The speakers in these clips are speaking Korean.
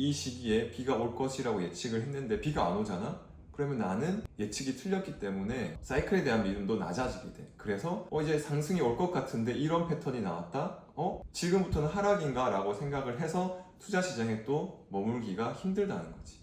이 시기에 비가 올 것이라고 예측을 했는데 비가 안 오잖아? 그러면 나는 예측이 틀렸기 때문에 사이클에 대한 믿음도 낮아지게 돼. 그래서 이제 상승이 올 것 같은데 이런 패턴이 나왔다? 지금부터는 하락인가? 라고 생각을 해서 투자 시장에 또 머물기가 힘들다는 거지.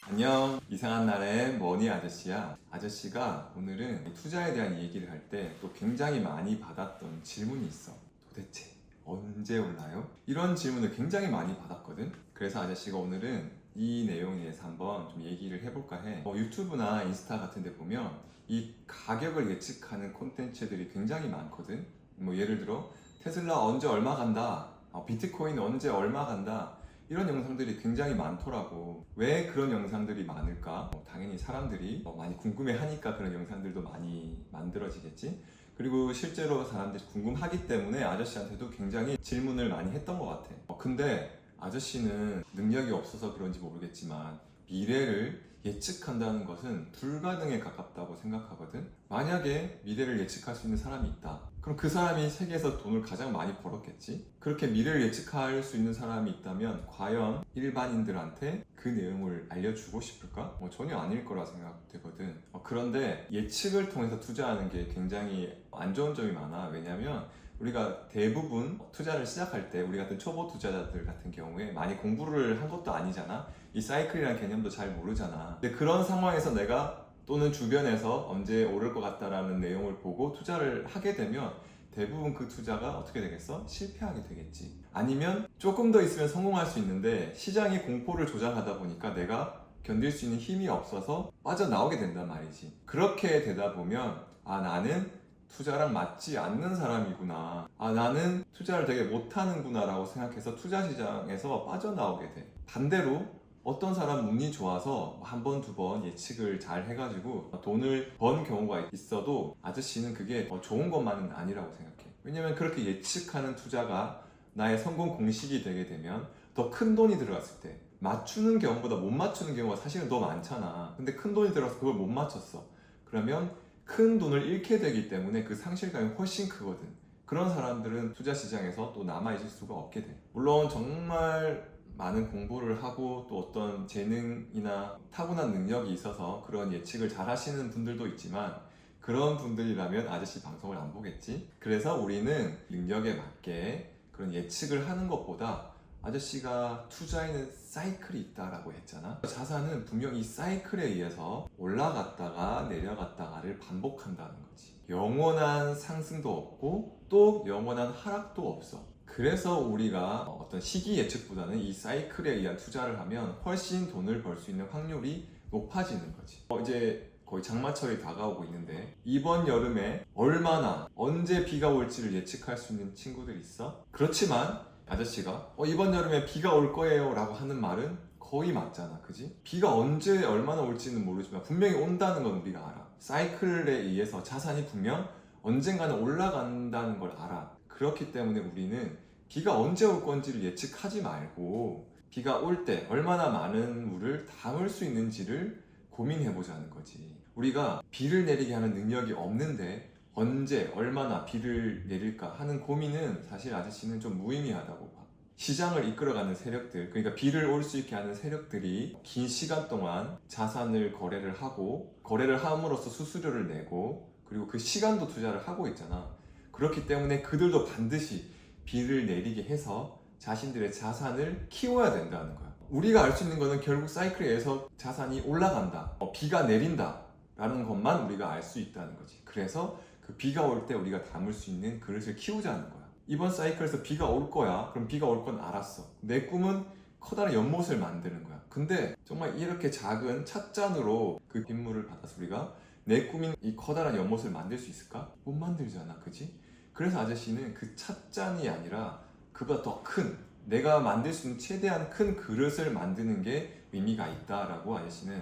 안녕, 이상한 날의 머니 아저씨야. 아저씨가 오늘은 투자에 대한 얘기를 할 때 또 굉장히 많이 받았던 질문이 있어. 도대체 언제 올라요? 이런 질문을 굉장히 많이 받았거든. 그래서 아저씨가 오늘은 이 내용에 대해서 한번 좀 얘기를 해볼까 해. 유튜브나 인스타 같은 데 보면 이 가격을 예측하는 콘텐츠들이 굉장히 많거든. 예를 들어 테슬라 언제 얼마 간다, 비트코인 언제 얼마 간다, 이런 영상들이 굉장히 많더라고. 왜 그런 영상들이 많을까? 당연히 사람들이 많이 궁금해하니까 그런 영상들도 많이 만들어지겠지. 그리고 실제로 사람들이 궁금하기 때문에 아저씨한테도 굉장히 질문을 많이 했던 것 같아. 근데 아저씨는 능력이 없어서 그런지 모르겠지만 미래를 예측한다는 것은 불가능에 가깝다고 생각하거든. 만약에 미래를 예측할 수 있는 사람이 있다, 그럼 그 사람이 세계에서 돈을 가장 많이 벌었겠지. 그렇게 미래를 예측할 수 있는 사람이 있다면 과연 일반인들한테 그 내용을 알려주고 싶을까? 전혀 아닐 거라 생각되거든. 그런데 예측을 통해서 투자하는 게 굉장히 안 좋은 점이 많아. 왜냐면 우리가 대부분 투자를 시작할 때 우리 같은 초보 투자자들 같은 경우에 많이 공부를 한 것도 아니잖아. 이 사이클이라는 개념도 잘 모르잖아. 근데 그런 상황에서 내가 또는 주변에서 언제 오를 것 같다라는 내용을 보고 투자를 하게 되면 대부분 그 투자가 어떻게 되겠어? 실패하게 되겠지. 아니면 조금 더 있으면 성공할 수 있는데 시장이 공포를 조장하다 보니까 내가 견딜 수 있는 힘이 없어서 빠져나오게 된단 말이지. 그렇게 되다 보면 나는 투자랑 맞지 않는 사람이구나, 나는 투자를 되게 못하는구나 라고 생각해서 투자 시장에서 빠져나오게 돼. 반대로 어떤 사람 운이 좋아서 한 번, 두 번 예측을 잘 해가지고 돈을 번 경우가 있어도 아저씨는 그게 좋은 것만은 아니라고 생각해. 왜냐면 그렇게 예측하는 투자가 나의 성공 공식이 되게 되면 더 큰 돈이 들어갔을 때 맞추는 경우보다 못 맞추는 경우가 사실은 더 많잖아. 근데 큰 돈이 들어가서 그걸 못 맞췄어. 그러면 큰 돈을 잃게 되기 때문에 그 상실감이 훨씬 크거든. 그런 사람들은 투자 시장에서 또 남아있을 수가 없게 돼. 물론 정말 많은 공부를 하고 또 어떤 재능이나 타고난 능력이 있어서 그런 예측을 잘 하시는 분들도 있지만 그런 분들이라면 아저씨 방송을 안 보겠지. 그래서 우리는 능력에 맞게 그런 예측을 하는 것보다 아저씨가 투자에는 사이클이 있다라고 했잖아. 자산은 분명 이 사이클에 의해서 올라갔다가 내려갔다가를 반복한다는 거지. 영원한 상승도 없고 또 영원한 하락도 없어. 그래서 우리가 어떤 시기 예측보다는 이 사이클에 의한 투자를 하면 훨씬 돈을 벌 수 있는 확률이 높아지는 거지. 이제 거의 장마철이 다가오고 있는데 이번 여름에 얼마나 언제 비가 올지를 예측할 수 있는 친구들 있어? 그렇지만 아저씨가 이번 여름에 비가 올 거예요 라고 하는 말은 거의 맞잖아, 그지? 비가 언제 얼마나 올지는 모르지만 분명히 온다는 건 우리가 알아. 사이클에 의해서 자산이 분명 언젠가는 올라간다는 걸 알아. 그렇기 때문에 우리는 비가 언제 올 건지를 예측하지 말고 비가 올 때 얼마나 많은 물을 담을 수 있는지를 고민해보자는 거지. 우리가 비를 내리게 하는 능력이 없는데 언제 얼마나 비를 내릴까 하는 고민은 사실 아저씨는 좀 무의미하다고 봐. 시장을 이끌어가는 세력들, 그러니까 비를 올 수 있게 하는 세력들이 긴 시간 동안 자산을 거래를 하고 거래를 함으로써 수수료를 내고 그리고 그 시간도 투자를 하고 있잖아. 그렇기 때문에 그들도 반드시 비를 내리게 해서 자신들의 자산을 키워야 된다는 거야. 우리가 알 수 있는 거는 결국 사이클에 의해서 자산이 올라간다, 비가 내린다 라는 것만 우리가 알 수 있다는 거지. 그래서 그 비가 올 때 우리가 담을 수 있는 그릇을 키우자는 거야. 이번 사이클에서 비가 올 거야. 그럼 비가 올 건 알았어. 내 꿈은 커다란 연못을 만드는 거야. 근데 정말 이렇게 작은 찻잔으로 그 빗물을 받아서 우리가 내 꿈인 이 커다란 연못을 만들 수 있을까? 못 만들잖아, 그지? 그래서 아저씨는 그 찻잔이 아니라 그보다 더 큰, 내가 만들 수 있는 최대한 큰 그릇을 만드는 게 의미가 있다라고 아저씨는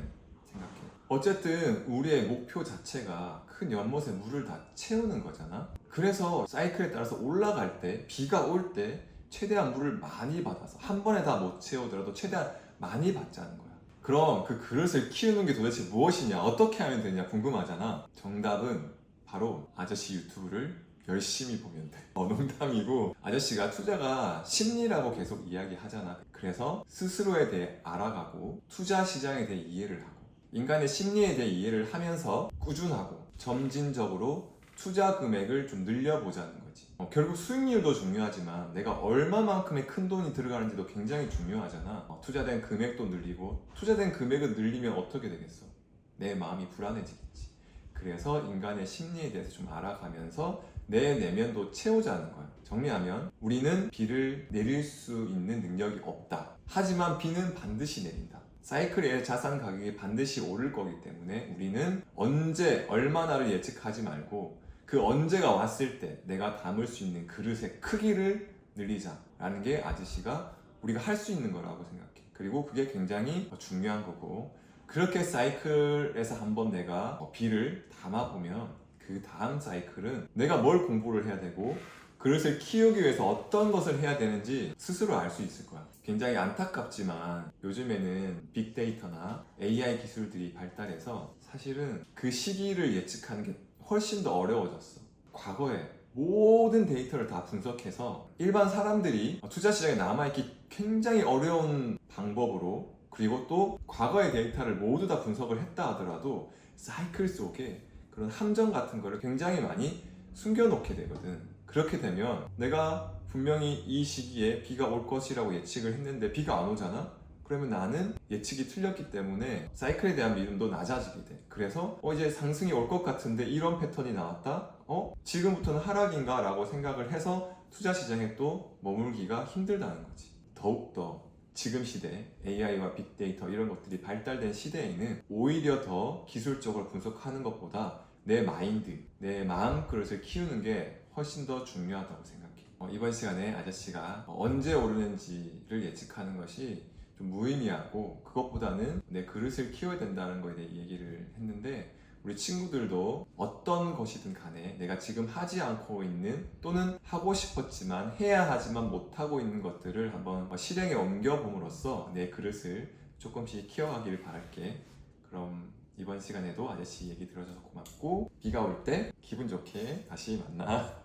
생각해. 어쨌든 우리의 목표 자체가 큰 연못에 물을 다 채우는 거잖아. 그래서 사이클에 따라서 올라갈 때, 비가 올 때 최대한 물을 많이 받아서 한 번에 다 못 채우더라도 최대한 많이 받자는 거야. 그럼 그 그릇을 키우는 게 도대체 무엇이냐, 어떻게 하면 되냐 궁금하잖아. 정답은 바로 아저씨 유튜브를 열심히 보면 돼. 농담이고 아저씨가 투자가 심리라고 계속 이야기하잖아. 그래서 스스로에 대해 알아가고 투자 시장에 대해 이해를 하고 인간의 심리에 대해 이해를 하면서 꾸준하고 점진적으로 투자 금액을 좀 늘려보자는 거지. 결국 수익률도 중요하지만 내가 얼마만큼의 큰 돈이 들어가는지도 굉장히 중요하잖아. 투자된 금액도 늘리고 투자된 금액을 늘리면 어떻게 되겠어? 내 마음이 불안해지겠지. 그래서 인간의 심리에 대해서 좀 알아가면서 내 내면도 채우자는 거야. 정리하면 우리는 비를 내릴 수 있는 능력이 없다. 하지만 비는 반드시 내린다. 사이클의 자산 가격이 반드시 오를 거기 때문에 우리는 언제 얼마나를 예측하지 말고 그 언제가 왔을 때 내가 담을 수 있는 그릇의 크기를 늘리자라는 게 아저씨가 우리가 할 수 있는 거라고 생각해. 그리고 그게 굉장히 중요한 거고 그렇게 사이클에서 한번 내가 비를 담아보면 그 다음 사이클은 내가 뭘 공부를 해야 되고 그릇을 키우기 위해서 어떤 것을 해야 되는지 스스로 알 수 있을 거야. 굉장히 안타깝지만 요즘에는 빅데이터나 AI 기술들이 발달해서 사실은 그 시기를 예측하는 게 훨씬 더 어려워졌어. 과거에 모든 데이터를 다 분석해서 일반 사람들이 투자 시장에 남아있기 굉장히 어려운 방법으로 그리고 또 과거의 데이터를 모두 다 분석을 했다 하더라도 사이클 속에 그런 함정 같은 거를 굉장히 많이 숨겨놓게 되거든. 그렇게 되면 내가 분명히 이 시기에 비가 올 것이라고 예측을 했는데 비가 안 오잖아? 그러면 나는 예측이 틀렸기 때문에 사이클에 대한 믿음도 낮아지게 돼. 그래서 이제 상승이 올 것 같은데 이런 패턴이 나왔다? 지금부터는 하락인가? 라고 생각을 해서 투자 시장에 또 머물기가 힘들다는 거지. 더욱더 지금 시대 AI와 빅데이터 이런 것들이 발달된 시대에는 오히려 더 기술적으로 분석하는 것보다 내 마인드, 내 마음 그릇을 키우는 게 훨씬 더 중요하다고 생각해. 이번 시간에 아저씨가 언제 오르는지를 예측하는 것이 좀 무의미하고 그것보다는 내 그릇을 키워야 된다는 거에 대해 얘기를 했는데 우리 친구들도 어떤 것이든 간에 내가 지금 하지 않고 있는 또는 하고 싶었지만 해야 하지만 못하고 있는 것들을 한번 실행에 옮겨봄으로써 내 그릇을 조금씩 키워가기를 바랄게. 그럼 이번 시간에도 아저씨 얘기 들어줘서 고맙고 비가 올 때 기분 좋게 다시 만나.